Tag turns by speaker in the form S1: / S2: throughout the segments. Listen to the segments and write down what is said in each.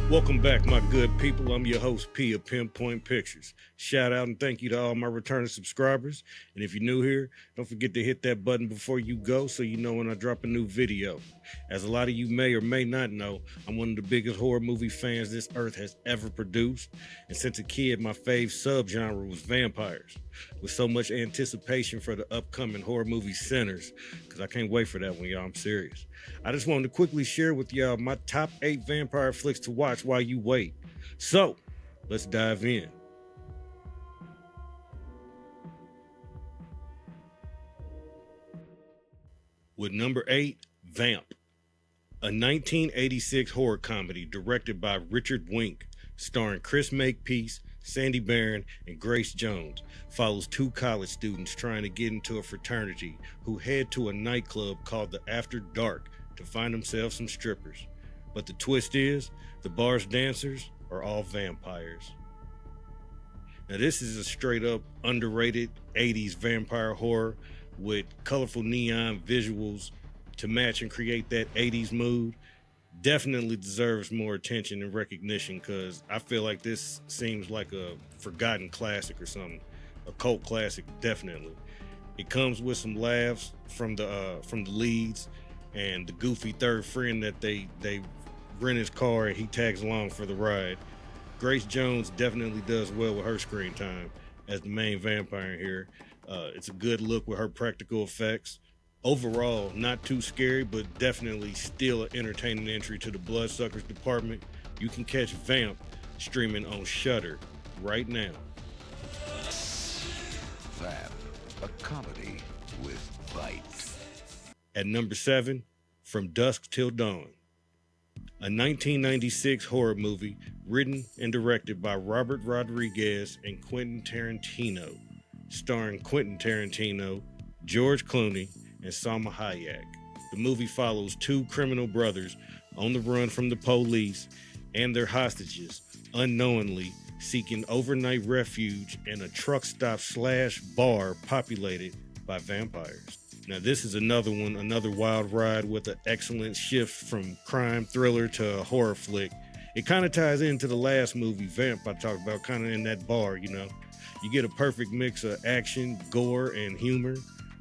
S1: Welcome back, my good people. I'm your host, P of Pinpoint Pictures. Shout out and thank you to all my returning subscribers. And if you're new here, don't forget to hit that button before you go so you know when I drop a new video. As a lot of you may or may not know, I'm one of the biggest horror movie fans this earth has ever produced. And since a kid, my fave subgenre was vampires. With so much anticipation for the upcoming horror movie Sinners, because I can't wait for that one, y'all. I'm serious. I just wanted to quickly share with y'all my top 8 vampire flicks to watch while you wait. So, let's dive in. With number 8, Vamp, a 1986 horror comedy directed by Richard Wink, starring Chris Makepeace, Sandy Barron, and Grace Jones, follows 2 college students trying to get into a fraternity who head to a nightclub called the After Dark to find themselves some strippers. But the twist is, the bar's dancers are all vampires. Now this is a straight up underrated 80s vampire horror with colorful neon visuals to match and create that 80s mood. Definitely deserves more attention and recognition because I feel like this seems like a forgotten classic or something. A cult classic, definitely. It comes with some laughs from the leads and the goofy third friend that they rent his car and he tags along for the ride. Grace Jones definitely does well with her screen time as the main vampire here. It's a good look with her practical effects. Overall, not too scary, but definitely still an entertaining entry to the bloodsuckers department. You can catch Vamp streaming on Shudder right now.
S2: Vamp, a comedy with bites.
S1: At number 7, From Dusk Till Dawn, a 1996 horror movie written and directed by Robert Rodriguez and Quentin Tarantino, starring Quentin Tarantino, George Clooney, and Salma Hayek. The movie follows 2 criminal brothers on the run from the police and their hostages, unknowingly seeking overnight refuge in a truck stop / bar populated by vampires. Now this is another one, another wild ride with an excellent shift from crime thriller to a horror flick. It kind of ties into the last movie, Vamp, I talked about, kind of in that bar, you know. You get a perfect mix of action, gore, and humor.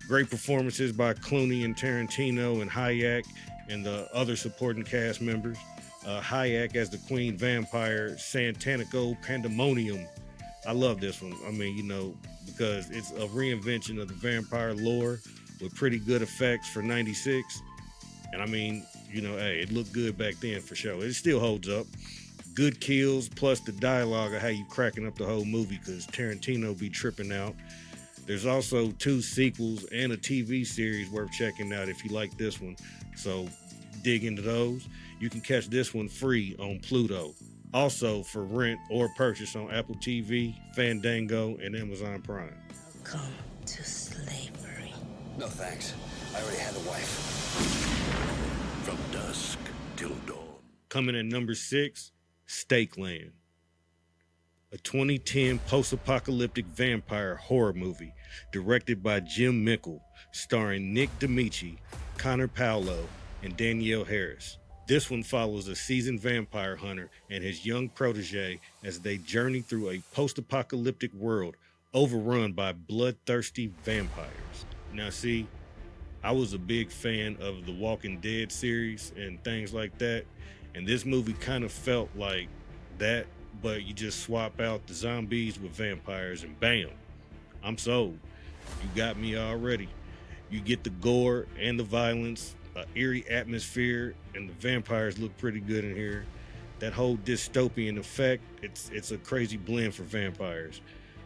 S1: Great performances by Clooney and Tarantino and Hayek and the other supporting cast members. Hayek as the queen vampire, Santanico Pandemonium. I love this one. I mean, you know, because it's a reinvention of the vampire lore with pretty good effects for 96. And I mean, you know, hey, it looked good back then for sure. It still holds up. Good kills, plus the dialogue of how you cracking up the whole movie because Tarantino be tripping out. There's also 2 sequels and a TV series worth checking out if you like this one. So dig into those. You can catch this one free on Pluto. Also for rent or purchase on Apple TV, Fandango, and Amazon Prime.
S3: Welcome to slavery.
S2: No thanks. I already had a wife. From dusk till dawn.
S1: Coming at number 6, Stakeland, a 2010 post-apocalyptic vampire horror movie directed by Jim Mickle, starring Nick D'Amici, Connor Paolo, and Danielle Harris. This one follows a seasoned vampire hunter and his young protege as they journey through a post-apocalyptic world overrun by bloodthirsty vampires. Now see, I was a big fan of the Walking Dead series and things like that, and this movie kind of felt like that, but you just swap out the zombies with vampires and bam, I'm sold. You got me already. You get the gore and the violence, eerie atmosphere, and the vampires look pretty good in here. That whole dystopian effect, it's a crazy blend for vampires.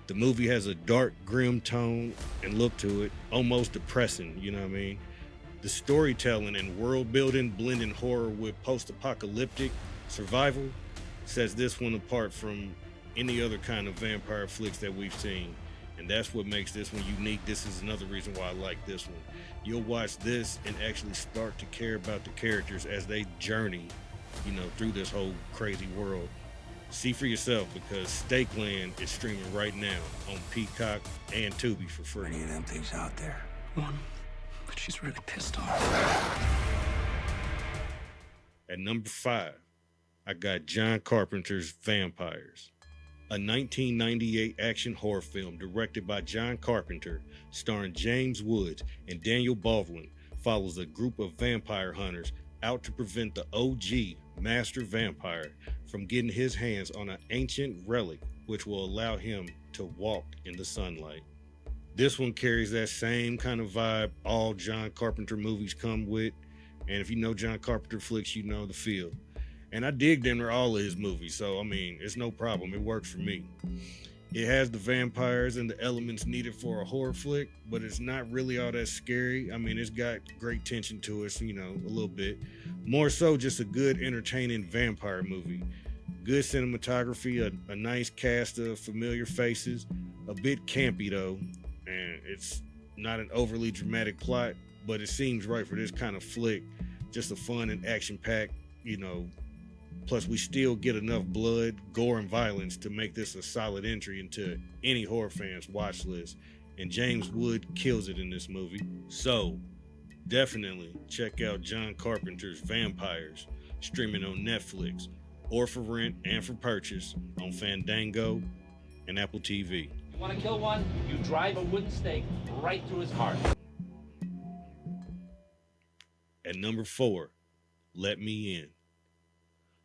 S1: The movie has a dark, grim tone and look to it, almost depressing, you know what I mean? The storytelling and world building, blending horror with post-apocalyptic survival, sets this one apart from any other kind of vampire flicks that we've seen. And that's what makes this one unique. This is another reason why I like this one. You'll watch this and actually start to care about the characters as they journey, you know, through this whole crazy world. See for yourself because Stakeland is streaming right now on Peacock and Tubi for free.
S2: Any of them things out there?
S4: One, but she's really pissed off.
S1: At number 5, I got John Carpenter's Vampires, a 1998 action horror film directed by John Carpenter, starring James Woods and Daniel Baldwin, follows a group of vampire hunters out to prevent the OG master vampire from getting his hands on an ancient relic which will allow him to walk in the sunlight. This one carries that same kind of vibe all John Carpenter movies come with, and if you know John Carpenter flicks, you know the feel. And I dig them all of his movies, so I mean, it's no problem. It works for me. It has the vampires and the elements needed for a horror flick, but it's not really all that scary. I mean, it's got great tension to it, you know, a little bit. More so just a good, entertaining vampire movie. Good cinematography, a nice cast of familiar faces, a bit campy though, and it's not an overly dramatic plot, but it seems right for this kind of flick. Just a fun and action-packed, you know, plus we still get enough blood, gore, and violence to make this a solid entry into any horror fan's watch list, and James Wood kills it in this movie. So definitely check out John Carpenter's Vampires, streaming on Netflix, or for rent and for purchase on Fandango and Apple TV.
S5: You want to kill one? You drive a wooden stake right through his heart.
S1: At number 4, Let Me In,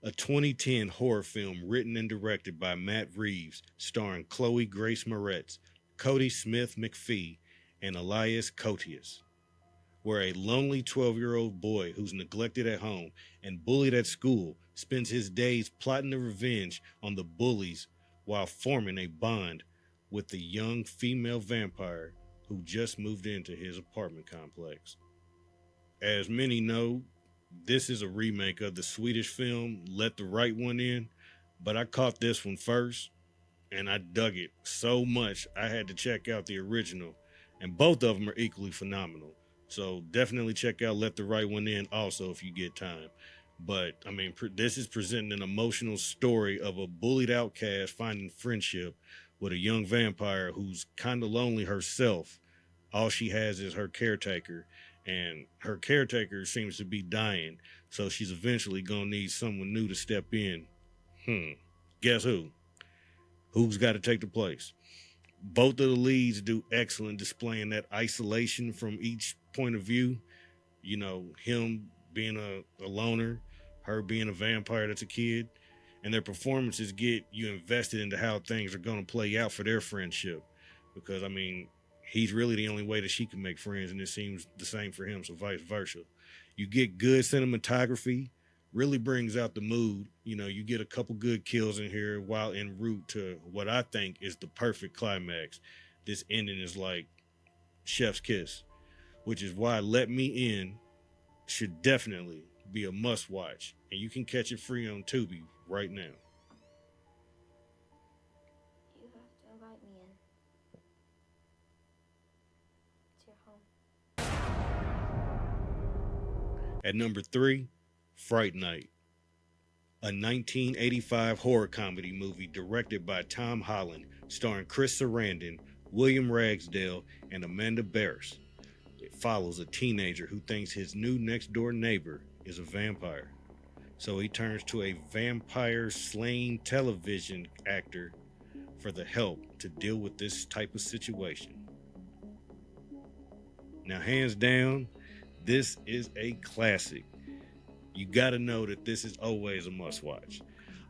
S1: a 2010 horror film written and directed by Matt Reeves, starring Chloe Grace Moretz, Cody Smith McPhee, and Elias Koteas, where a lonely 12-year-old boy who's neglected at home and bullied at school spends his days plotting the revenge on the bullies while forming a bond with the young female vampire who just moved into his apartment complex. As many know, this is a remake of the Swedish film Let the Right One In, but I caught this one first and I dug it so much I had to check out the original, and both of them are equally phenomenal. So definitely check out Let the Right One In also if you get time. But I mean, this is presenting an emotional story of a bullied outcast finding friendship with a young vampire who's kind of lonely herself. All she has is her caretaker, and her caretaker seems to be dying, so she's eventually gonna need someone new to step in. Guess who? Who's got to take the place? Both of the leads do excellent displaying that isolation from each point of view. You know, him being a loner, her being a vampire that's a kid, and their performances get you invested into how things are going to play out for their friendship. Because, I mean, he's really the only way that she can make friends, and it seems the same for him, so vice versa. You get good cinematography, really brings out the mood. You know, you get a couple good kills in here while en route to what I think is the perfect climax. This ending is like chef's kiss, which is why Let Me In should definitely be a must watch, and you can catch it free on Tubi right now.
S6: You have to invite me in. It's your home.
S1: At number 3, Fright Night, a 1985 horror comedy movie directed by Tom Holland, starring Chris Sarandon, William Ragsdale, and Amanda Barris. It follows a teenager who thinks his new next-door neighbor is a vampire, so he turns to a vampire-slaying television actor for the help to deal with this type of situation. Now, hands down, this is a classic. You gotta know that this is always a must-watch.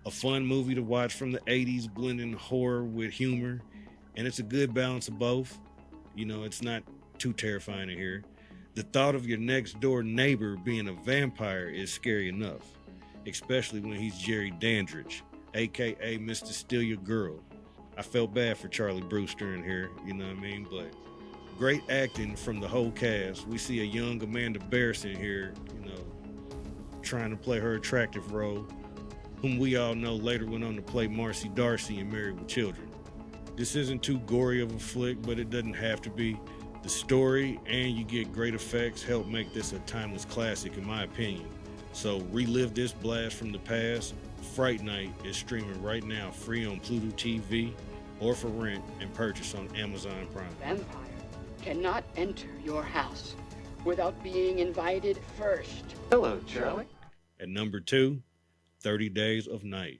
S1: A fun movie to watch from the 80s, blending horror with humor, and it's a good balance of both. You know, it's not too terrifying to hear. The thought of your next door neighbor being a vampire is scary enough, especially when he's Jerry Dandridge, aka Mr. Steal Your Girl. I felt bad for Charlie Brewster in here, you know what I mean? But great acting from the whole cast. We see a young Amanda Barris in here, you know, trying to play her attractive role, whom we all know later went on to play Marcy Darcy in Married with Children. This isn't too gory of a flick, but it doesn't have to be. The story and you get great effects help make this a timeless classic in my opinion. So relive this blast from the past. Fright Night is streaming right now free on Pluto TV or for rent and purchase on Amazon Prime.
S7: Vampire cannot enter your house without being invited first.
S4: Hello, Charlie.
S1: At number 2, 30 Days of Night,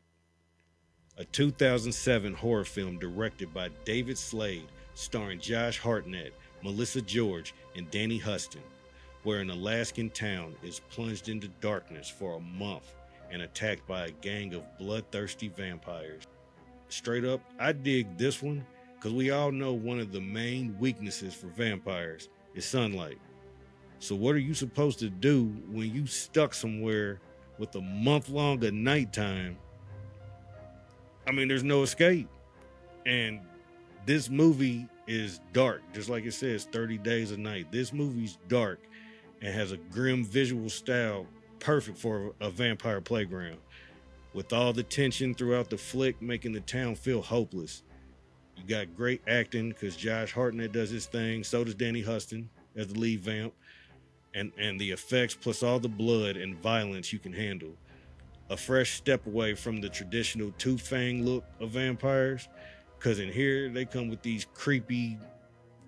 S1: a 2007 horror film directed by David Slade, starring Josh Hartnett, Melissa George, and Danny Huston, where an Alaskan town is plunged into darkness for a month and attacked by a gang of bloodthirsty vampires. Straight up, I dig this one because we all know one of the main weaknesses for vampires is sunlight. So what are you supposed to do when you stuck somewhere with a month long of nighttime? I mean, there's no escape. And this movie is dark, just like it says, 30 Days of Night. This movie's dark and has a grim visual style perfect for a vampire playground, with all the tension throughout the flick making the town feel hopeless. You got great acting because Josh Hartnett does his thing, so does Danny Huston as the lead vamp, and the effects plus all the blood and violence you can handle. A fresh step away from the traditional two-fang look of vampires, because in here they come with these creepy,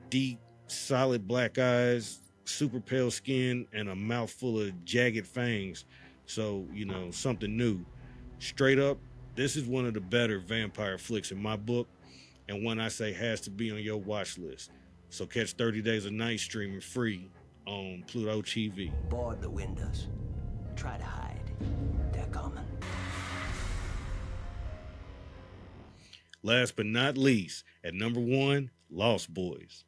S1: deep, solid black eyes, super pale skin, and a mouth full of jagged fangs. So, something new. Straight up, this is one of the better vampire flicks in my book, and one I say has to be on your watch list. So catch 30 Days of Night streaming free on Pluto TV.
S8: Board the windows. Try to hide. They're coming.
S1: Last but not least, at number 1, Lost Boys,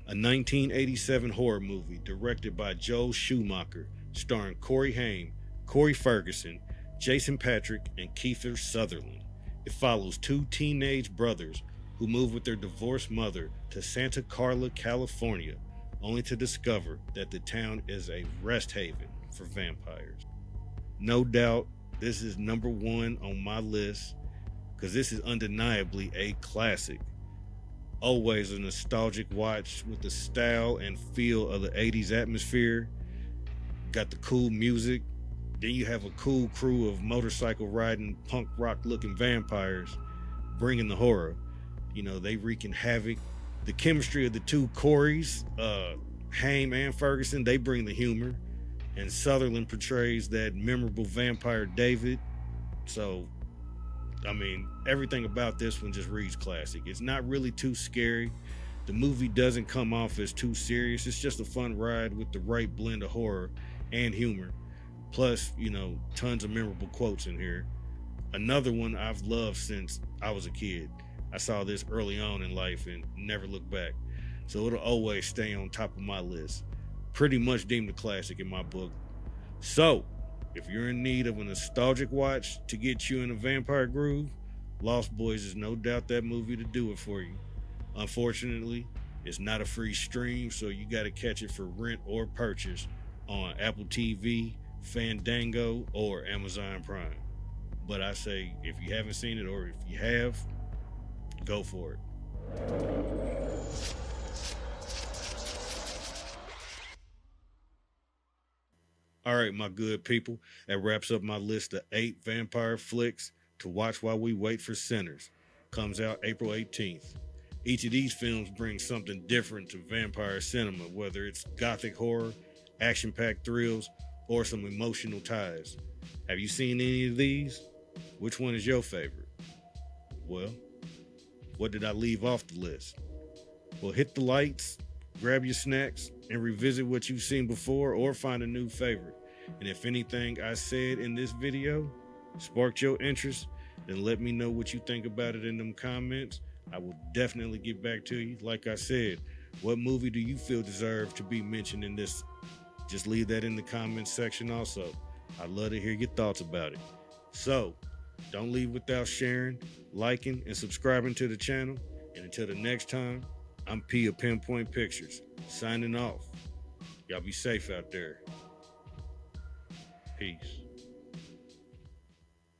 S1: a 1987 horror movie directed by Joel Schumacher, starring Corey Haim, Corey Ferguson, Jason Patrick, and Kiefer Sutherland. It follows 2 teenage brothers who move with their divorced mother to Santa Carla, California, only to discover that the town is a rest haven for vampires. No doubt, this is number 1 on my list because this is undeniably a classic. Always a nostalgic watch with the style and feel of the 80s atmosphere. Got the cool music. Then you have a cool crew of motorcycle riding, punk rock looking vampires bringing the horror. They wreaking havoc. The chemistry of the 2 Coreys, Haim and Ferguson, they bring the humor. And Sutherland portrays that memorable vampire David. So, everything about this one just reads classic. It's not really too scary. The movie doesn't come off as too serious. It's just a fun ride with the right blend of horror and humor. Plus, tons of memorable quotes in here. Another one I've loved since I was a kid. I saw this early on in life and never looked back. So it'll always stay on top of my list. Pretty much deemed a classic in my book. So, if you're in need of a nostalgic watch to get you in a vampire groove, Lost Boys is no doubt that movie to do it for you. Unfortunately, it's not a free stream, so you got to catch it for rent or purchase on Apple TV, Fandango, or Amazon Prime. But I say, if you haven't seen it, or if you have, go for it. All right, my good people, that wraps up my list of 8 vampire flicks to watch while we wait for Sinners. Comes out April 18th. Each of these films brings something different to vampire cinema, whether it's gothic horror, action-packed thrills, or some emotional ties. Have you seen any of these? Which one is your favorite? Well, what did I leave off the list? Well, hit the lights, grab your snacks, and revisit what you've seen before or find a new favorite. And if anything I said in this video sparked your interest, then let me know what you think about it in them comments. I will definitely get back to you. Like I said, what movie do you feel deserves to be mentioned in this? Just leave that in the comments section also. I'd love to hear your thoughts about it. So, don't leave without sharing, liking, and subscribing to the channel. And until the next time, I'm P of Pinpoint Pictures, signing off. Y'all be safe out there. Peace.